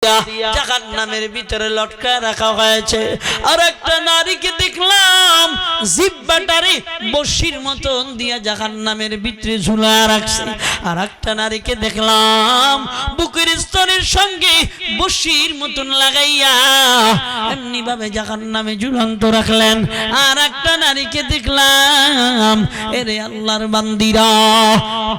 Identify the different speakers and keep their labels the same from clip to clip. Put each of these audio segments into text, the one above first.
Speaker 1: জাহান্নামের ভিতরে লটকায় রাখা হয়েছে। আর একটা নারীকে দেখলাম জিহ্বাটারে বশির মতন দিয়া জাহান্নামের ভিতরে ঝুলায় রাখছে। আর একটা নারীকে দেখলাম বুকের স্তনের সঙ্গে বশির মতন লাগাইয়া এমনি ভাবে জাহান্নামে ঝুলন্ত রাখলেন। আর একটা নারীকে দেখলাম এরে আল্লাহর বান্দিরা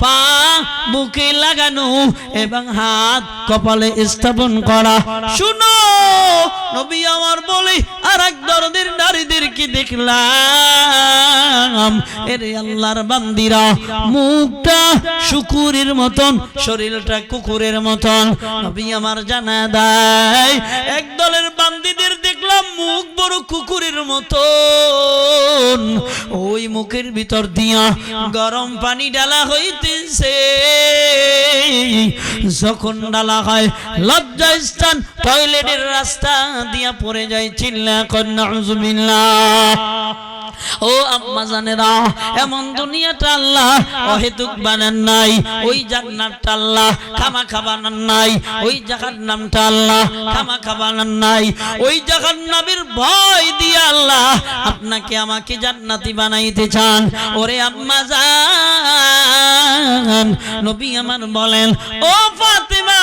Speaker 1: পা বুকে লাগানো এবং হাত কপালে স্থাপন করা। শুনো নবী আমার বলে আর এক ধরনের নারীদেরকে দেখলাম এরে আল্লাহর বান্দিরা মুখটা শুকুরের মতন শরীরটা কুকুরের মতন। নবী আমার জানা দেয় এক দলের বান্দিদের দেখলাম মুখ বড় কুকুরের মতন, ওই মুখের ভিতর দিয়া গরম পানি ডালা হইতেছে। যখন ডালা হয় লজ্জা স্থান টয়লেটের রাস্তা দিয়া পড়ে যায়, চিল্লা কর নাউযুবিল্লাহ। ও আম্মা জানেরা, এমন দুনিয়াটা আল্লাহ অহেতুক বানান নাই, ওই জান্নাতটা আল্লাহ খামাখা বানান নাই, ওই জাহান্নামটা আল্লাহ খামাখা বানান নাই। ওই জাহান্নামের ভয় দিয়ে আল্লাহ আপনাকে আমাকে জান্নাতি বানাইতে চান। ওরে আম্মা জান, নবী আমার বলেন ও ফাতেমা,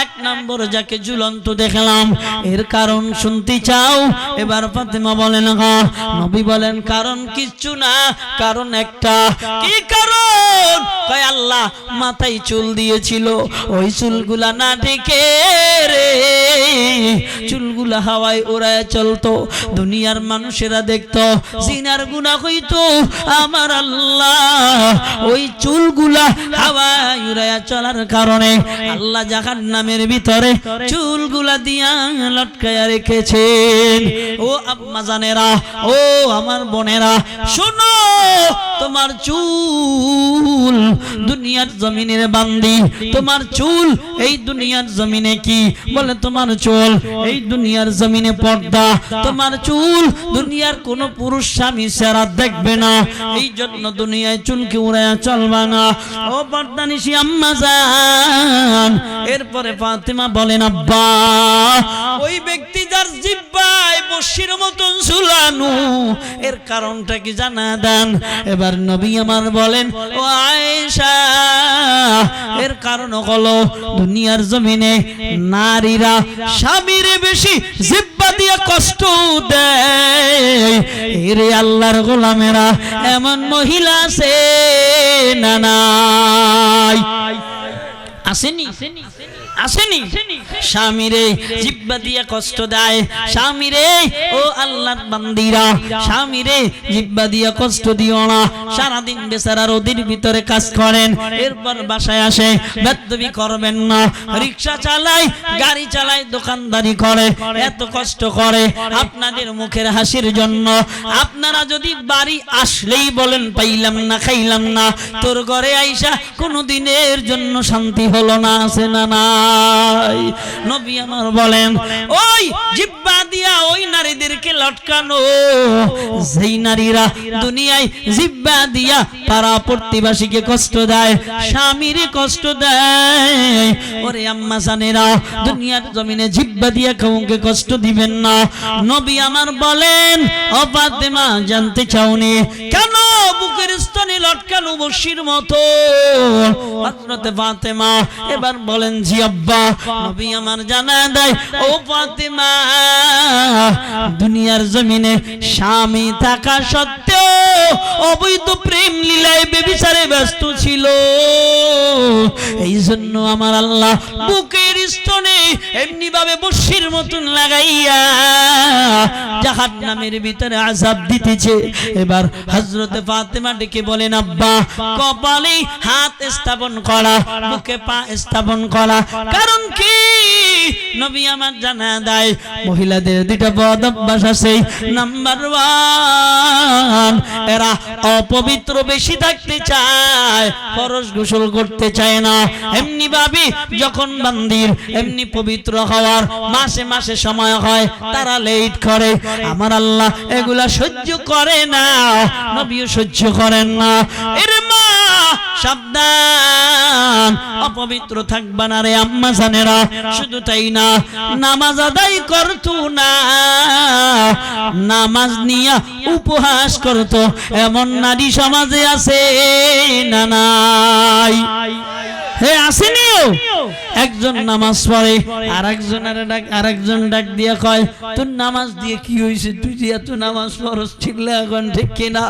Speaker 1: এক নম্বর যাকে ঝুলন্ত দেখলাম এর কারণ শুনতে চাও? এবার ফাতেমা বলেন হ্যাঁ। নবী বলেন কারণ কিচ্ছু না, কারণ একটা। কি কারণ? কয় আল্লাহ মাথায় চুল দিয়েছিল, ওই চুলগুলা না ঢেকে রে চুলগুলা হাওয়ায় উড়ায় চলতো, দুনিয়ার মানুষেরা দেখতো জিনার গুনাহ হইতো। আমার আল্লাহ ওই চুলগুলা হাওয়ায় উড়ায় চলার কারণে আল্লাহ জাহান্নামের ভিতরে চুলগুলা দিয়া লটকায়া রেখেছেন। ও আম্মা জানেরা, ও আমার বোনেরা, শোনো তোমার চুল দুনিয়ার জমিনের বান্দি। তোমার চুল এই দুনিয়ার জমিনে কি বলে? তোমার চুল এই দুনিয়ার জমিনে পর্দা। তোমার চুল দুনিয়ার কোন পুরুষ স্বামী ছাড়া দেখবে না, এই জন্য দুনিয়ায় চুলকে উড়ায়া চলবা না। ও পর্দানিশী আম্মা জান। এরপরে ফাতেমা বলেন আব্বা, ওই ব্যক্তি যার জিহ্বায় বশির মতন ঝুলানো এর কারণটা কি জানা দেন? এবার নবী আমার বলেন ও আয়েশা, এর কারণ হলো দুনিয়ার জমিনে নারীরা স্বামীরে বেশি জিহ্বা দিয়ে কষ্ট দেয়। এরে আল্লাহর গোলামেরা, এমন মহিলা আছে না নাই? আসেনি? আসেনি? স্বামীরে জিহ্বা দিয়ে কষ্ট দেয়। স্বামীরে, ও আল্লাহর বান্দিরা, স্বামীরে জিহ্বা দিয়ে কষ্ট দিও না। সারাদিন বেচারা রোদের ভিতরে কাজ করেন, এরপর বাসায় আসে, বেদবি করবেন না। রিকশা চালায়, গাড়ি চালায়, দোকানদারি করে, এত কষ্ট করে আপনাদের মুখের হাসির জন্য। আপনারা যদি বাড়ি আসলেই বলেন পাইলাম না, খাইলাম না, তোর ঘরে আইসা কোনো দিনের জন্য শান্তি হলো না, আছে না না? নবী আমার বলেন ওই জিহ্বা দিয়া ওই নারীদেরকে লটকানো যেই নারীরা দুনিয়ায় জিহ্বা দিয়া পাড়া প্রতিবাসীকে কষ্ট দেয়, স্বামীরে কষ্ট দেয়। ওরে আম্মা জানেরা, দুনিয়ার জমিনে জিহ্বা দিয়া কাউকে কষ্ট দিবেন না। নবী আমার বলেন ও ফাতেমা, জানতে চাওনি কেন বুকের স্তনে লটকানো বশির মতো? হযরতে ফাতেমা এবার বলেন জি আব্বা। নবী আমার জানা দেয় ও ফাতেমা, দুনিয়ার জমিনে স্বামী থাকা সত্ত্বেও অবৈধ প্রেম লীলায় বেবিচারে ব্যস্ত ছিল। এই জন্য আমার আল্লাহ বুকের স্তনে এমনি ভাবে বশির মতন লাগাইয়া জাহান্নামের ভিতরে আযাব দিতেছে। এবার হযরতে ফাতেমা ডেকে বলেন আব্বা, কপালে হাত স্থাপন করা, বুকে পা স্থাপন করা, কারণ কি? নবী আমার জানা দেয় মহিলাদের দুইটা বদ অভ্যাস আছে। নাম্বার 1, এরা অপবিত্র বেশি থাকতে চায়, ফরজ গোসল করতে চায় না। এমনি ভাবে যখন বান্দির এমনি পবিত্র হওয়ার মাসে মাসে সময় হয়, তারা লেট করে। আমার আল্লাহ এগুলা সহ্য করে না, নবীও সহ্য করেন না। এর মা সাবধান, অপবিত্র থাকবা না রে আম্মা জানেরা। শুধু তাই না, নামাজ আদায় করতো না, নামাজ নিয়া উপহাস করতো, এমন নারী সমাজে আছে না নাই? হে আসেনিও, একজন নামাজ পড়ে আরেকজন ডাক দিয়া কয়, তোর নামাজ দিয়ে কি হয়েছে, তুই যে এত নামাজ পড়স, ঠিক এখন ঠিক কিনা?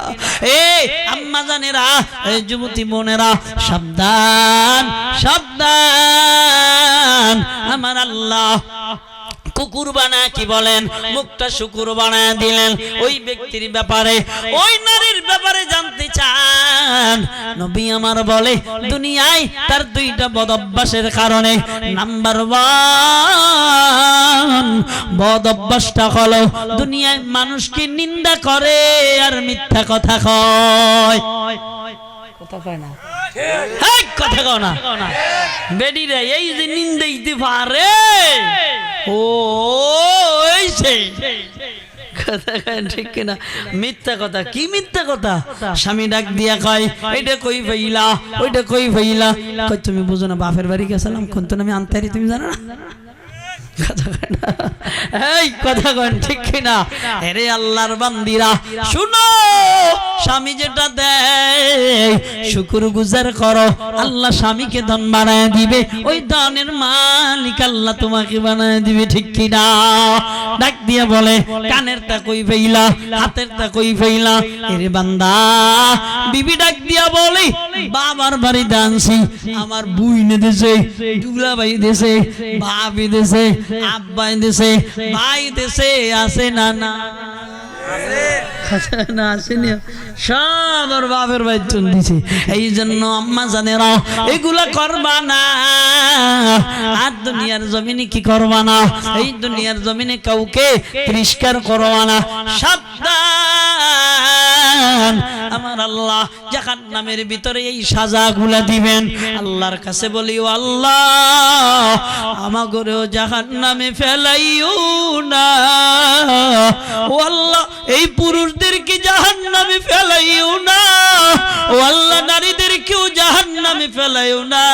Speaker 1: এই আম্মা জানেরা, এই যুবতী বোনেরা, সাবধান সাবধান। আমার আল্লাহ কুকুর বানায় কি বলেন, মুখটা শুকুর বানায় দিলেন। ওই ব্যক্তির ব্যাপারে, ওই নারীর ব্যাপারে জানতে চান, নবী আমার বলে দুনিয়ায় তার দুইটা বদ অভ্যাসের কারণে, নাম্বার 1 বদ অভ্যাসটা হলো দুনিয়ায় মানুষকে নিন্দা করে আর মিথ্যা কথা কয়। কথা কয় না, কথা কয় না বেডিরা, এই যে নিন্দা দিতে পারে, ও কথা কয় ঠিক কিনা? মিথ্যা কথা। কি মিথ্যা কথা? স্বামী ডাক দিয়া কয়, এটা কই ভাইলা, ওইটা কই ভাইলা, কই তুমি বুঝো না, বাপের বাড়ি গেছিলাম, কোন তো আমি আনতে পারি, তুমি জানো না? এই কথা কন ঠিক কিনা? আরে আল্লাহর বান্দিরা শুনো, স্বামী যেটা দেয় শুকর গুজার করো, আল্লাহ স্বামীকে ধন বানায় দিবে, ওই ধনের মালিক আল্লাহ তোমাকে বানায় দিবে, ঠিক কিনা? ডাক দিয়া বলে, কানেরটা কই ফেইলা, হাতেরটা কই ফেইলা? এরে বান্দা, বিবি ডাক দিয়া বলে, বাবার বাড়ি দানছি, আমার বুইনে দেশে, দুলা ভাই দেশে, ভাবি দেশে, আব্বাই দেশে, ভাই দেশে, আছে না? না না, আসেনি, সব ওর বাপের ভাই চল দিছে। এই জন্য আম্মা জানেরা, এগুলা করবা না, আর দুনিয়ার জমিনে কি করবা না, এই দুনিয়ার জমিনে কাউকে তিরস্কার করবা না। সাবধান, আমার আল্লাহ জাহান্নামের ভিতরে এই সাজাগুলা দিবেন। আল্লাহর কাছে বলিও, আল্লাহ আমাগরেও জাহান্নামে ফেলাইও না, ও আল্লাহ এই পুরুষদেরকে জাহান্নামে ফেলাইও না, ও আল্লাহ নারীদেরকেও জাহান্নামে ফেলাইও না,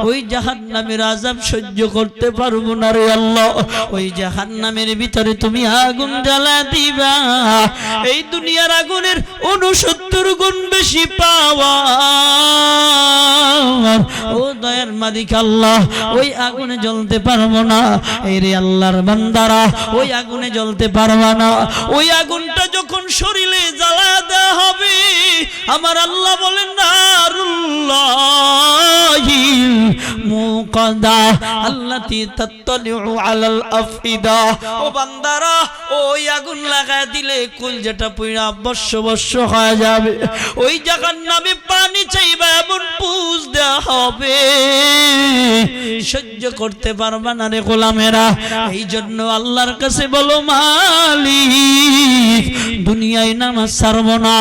Speaker 1: ওই জাহান্নামের আযাব সহ্য করতে পারবো না রে আল্লাহ, ওই জাহান্নামের ভিতরে তুমি আগুন জ্বালা দিবা, এই দুনিয়ার আগুনের 69 গুণ বেশি পাওয়া, ও দয়ার মালিক আল্লাহ, ওই আগুনে জ্বলতে পারবো না। এই রে আল্লাহর বান্দারা, ওই আগুনে জ্বলতে পারবা না। ওই আগুনটা যখন শরীরে জ্বালা দেওয়া হবে, আমার আল্লাহ বলেন, নারুল্লাহিল মুকাদ্দা আল্লাতী তাত্তালিউ আলাল আফইদা। ও বান্দারা, ওই আগুন লাগায় দিলে কলজাটা পুরা বর্ষ বর্ষ হয়ে যাবে, ওই জাহান্নামে পানি চাইবা এমন পুষ দেওয়া হবে, সহ্য করতে পারবা না রে গোলামেরা। এই জন্য আল্লাহর কাছে বলো, মালিক দুনিয়ায় নামাজ ছাড়বো না,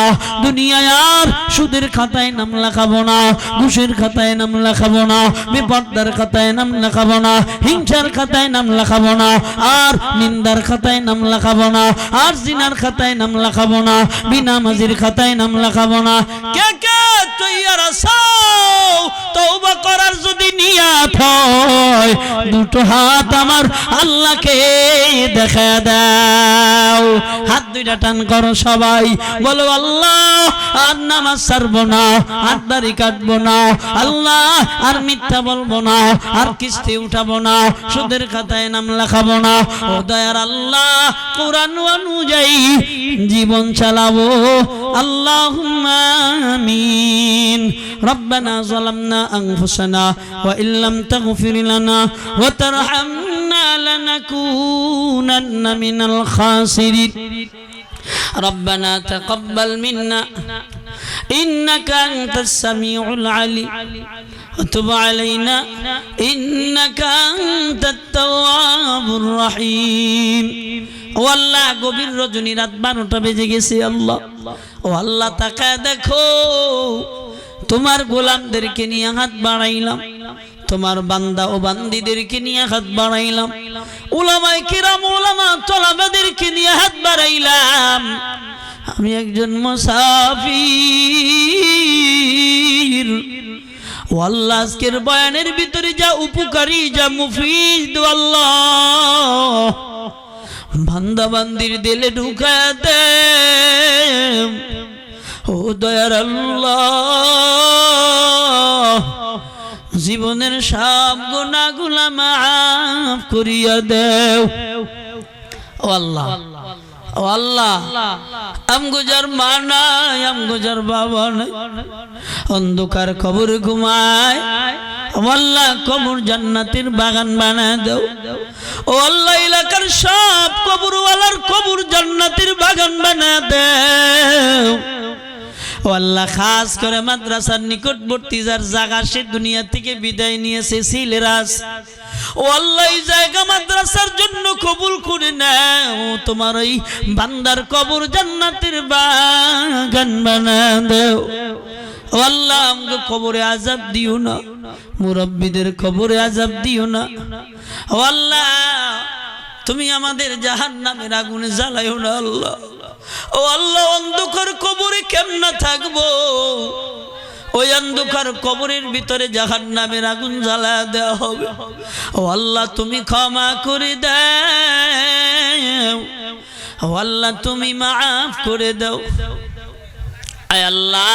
Speaker 1: দুনিয়ায় আর সুদের খাতায় নাম লেখাবো না, ঘুষের খাতায় নাম লেখাবো না, বেপরদার খাতায় নাম লেখাবো না, হিংসার খাতায় নাম লেখাবো না, আর নিন্দার খাতায় নাম লেখাবো না, আর জিনার খাতায় নাম লেখাবো না, বিনামাজির খাতায় নাম লেখাবো না। কে কে তৈয়ার আছো তওবা করার যদি নিয়ত হয়, দুটো হাত আমার আল্লাহকে দেখা দাও, হাত দুইটা টান করো সবাই, বলো আল্লাহ আর নামাজ ছাড়বো না, আর দাড়ি কাটবো না, আল্লাহ আর মিথ্যা বলবো না, আর কিস্তি উঠাবো না, সুদের খাতায় নাম লেখাবো না, ও দয়ার আল্লাহ কোরআন অনুযায়ী জীবন চালাবো। আল্লাহুম্মা আমিন। রব্বানা যালামনা আনফুসানা ওয়া ইল্লাম তাগফির লানা ওয়া তারহামনা লানাকুনান্না মিনাল খাসিরিন। ربنا تقبل منا إنك أنت السميع العليم وتب علينا إنك أنت التواب الرحيم। ও আল্লাহ, গভীর রজনী রাত 12টা বেজে গেছে আল্লাহ, ও আল্লাহ তাকায় দেখো, তোমার গোলামদেরকে নিয়ে হাত বাড়াইলাম, তোমার বান্দা ও বান্দীদেরকে নিয়ে হাত বাড়াইলাম, উলামায়ে কিরাম উলামা তলাবাদেরকে নিয়ে হাত বাড়াইলাম, আমি একজন মুসাফির। ও আল্লাহ, আজকের বয়ানের ভিতরে যা উপকারী, যা মুফিদ আল্লাহ, বান্দা বান্দির দিলে ঢুকায়া দে। ও দয়ার আল্লাহ, জীবনের সব গুনাহগুলো মাফ করিয়া দেও। ও আল্লাহ, ও আল্লাহ, আমগো যার মা নাই, আমগো যার বাবা নাই, অন্ধকার কবরে ঘুমায়, ও আল্লাহ কবর জান্নাতের বাগান বানায় দাও। ও আল্লাহ, এলাকার সব কবরওয়ালার কবর জান্নাতের বাগান বানায় দাও। ও আল্লাহ, খাস করে মাদ্রাসার নিকটবর্তী যার জায়গা, সে দুনিয়া থেকে বিদায় নিয়েছে, ছেলেরাজ, ও আল্লাহ এই জায়গা মাদ্রাসার জন্য কবুল করে নাও। তোমার ওই বান্দার কবর জান্নাতের বাগান বানায় দাও। ও আল্লাহ, আমাকে কবরে আযাব দিও না, মুরব্বিদের কবরে আযাব দিও না। ও আল্লাহ, তুমি আমাদের জাহান্নামের আগুনে জ্বালাইও না আল্লাহ। ও আল্লাহ, অন্ধকার কবরে কেমনে থাকবো? ওই অন্ধকার কবরের ভিতরে জাহান্নামের আগুন জ্বালায় দেওয়া হবে। ও আল্লাহ, তুমি ক্ষমা করে দাও। ও আল্লাহ, তুমি মাফ করে দাও। আয় আল্লাহ,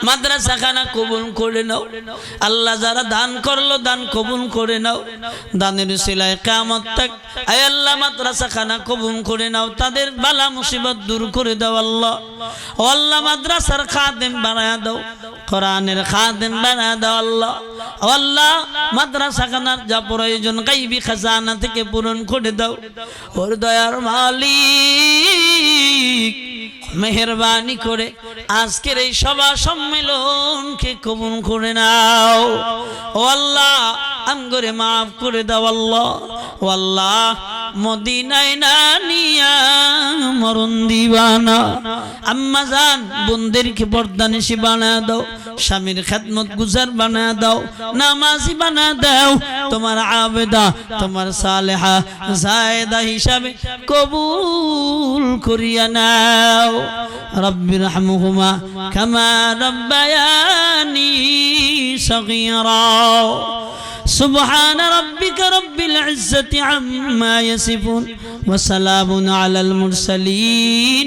Speaker 1: মাদ্রাসা খানা কবুল করে নাও আল্লাহ। যারা দান করলো দান কবুল করে নাও, দানের উসিলায় কিয়ামত তক আয় আল্লাহ মাদ্রাসা খানা কবুল করে নাও, তাদের বালা মুসিবত দূর করে দাও আল্লাহ। ও আল্লাহ, মাদ্রাসার খাদেম বানায়া দাও, কোরআনের খাদেম বানায়া দাও আল্লাহ। ও আল্লাহ, মাদ্রাসা খানার যা প্রয়োজন গায়বী খাজানা থেকে পূরণ করে দাও। ওর দয়ার মালিক, মেহেরবানি করে আজকের এই সভা সম্মেলনকে কবুল করে নাও। ও আল্লাহ, আমগরে মাফ করে দাও আল্লাহ। ও আল্লাহ, মদিনায় না নিয়া মরণ দিবানা। আম্মা জান বোনদেরকে পর্দানিশী বানায় দাও, স্বামীর খেদমত গুজার বানায় দাও, নামাজি বানায় দাও, তোমার আবেদা, তোমার সালেহা জায়েদা হিসাবে কবুল করিয়া নাও। রব্বির রহমহুমা কামা রব্বায়ানি সগীরা। سبحان ربك رب العزة عما يصفون وسلام على المرسلين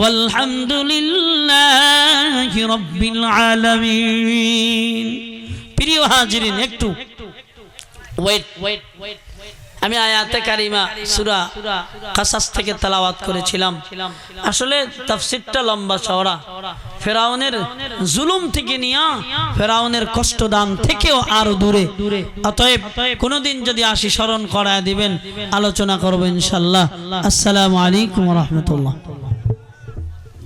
Speaker 1: والحمد لله رب العالمين. প্রিয় হাজিরিন, একটু ওয়েট। আমি আয়াতে কারিমা সূরা কাসাস থেকে তেলাওয়াত করেছিলাম। আসলে তাফসীরটা লম্বা চওড়া। ফেরাউনের জুলুম থেকে নিয়ে ফেরাউনের কষ্টদান থেকেও আরো দূরে। অতএব কোনদিন যদি আসি স্মরণ করায় দিবেন, আলোচনা করব ইনশাআল্লাহ। আসসালামু আলাইকুম ওয়া রাহমাতুল্লাহ।